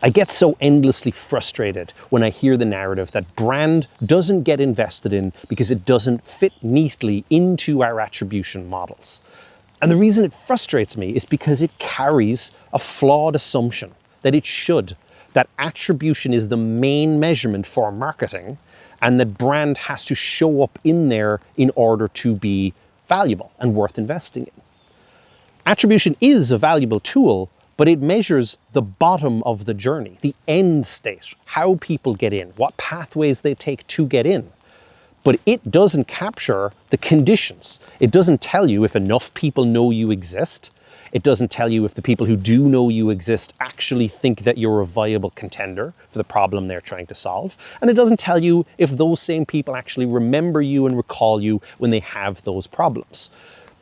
I get so endlessly frustrated when I hear the narrative that brand doesn't get invested in because it doesn't fit neatly into our attribution models. And the reason it frustrates me is because it carries a flawed assumption that it should, that attribution is the main measurement for marketing, and that brand has to show up in there in order to be valuable and worth investing in. Attribution is a valuable tool, but it measures the bottom of the journey, the end state, how people get in, what pathways they take to get in. But it doesn't capture the conditions. It doesn't tell you if enough people know you exist. It doesn't tell you if the people who do know you exist actually think that you're a viable contender for the problem they're trying to solve. And it doesn't tell you if those same people actually remember you and recall you when they have those problems.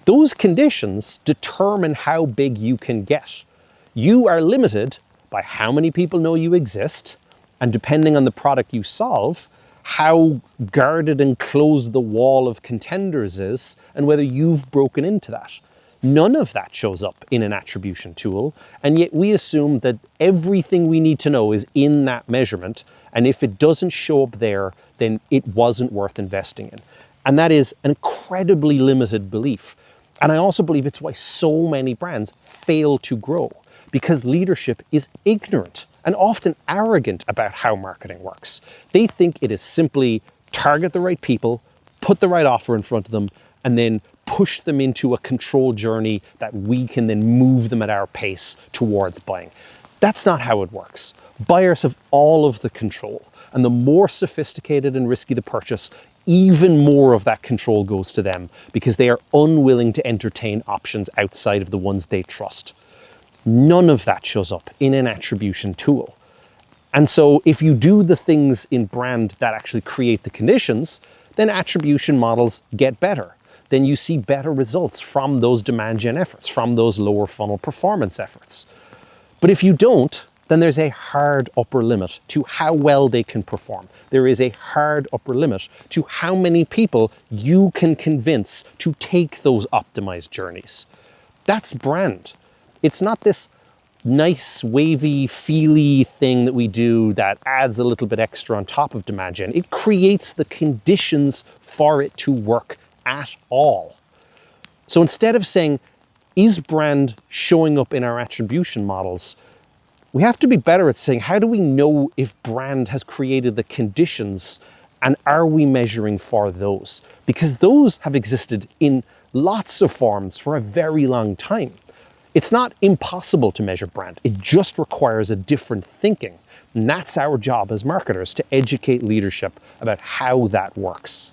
Those conditions determine how big you can get. You are limited by how many people know you exist, and depending on the product you solve, how guarded and closed the wall of contenders is, and whether you've broken into that. None of that shows up in an attribution tool, and yet we assume that everything we need to know is in that measurement, and if it doesn't show up there, then it wasn't worth investing in. And that is an incredibly limited belief. And I also believe it's why so many brands fail to grow, because leadership is ignorant and often arrogant about how marketing works. They think it is simply target the right people, put the right offer in front of them, and then push them into a control journey that we can then move them at our pace towards buying. That's not how it works. Buyers have all of the control, and the more sophisticated and risky the purchase, even more of that control goes to them because they are unwilling to entertain options outside of the ones they trust. None of that shows up in an attribution tool. And so if you do the things in brand that actually create the conditions, then attribution models get better. Then you see better results from those demand gen efforts, from those lower funnel performance efforts. But if you don't, then there's a hard upper limit to how well they can perform. There is a hard upper limit to how many people you can convince to take those optimized journeys. That's brand. It's not this nice, wavy, feely thing that we do that adds a little bit extra on top of demand gen. It creates the conditions for it to work at all. So instead of saying, is brand showing up in our attribution models? We have to be better at saying, how do we know if brand has created the conditions, and are we measuring for those? Because those have existed in lots of forms for a very long time. It's not impossible to measure brand. It just requires a different thinking. And that's our job as marketers, to educate leadership about how that works.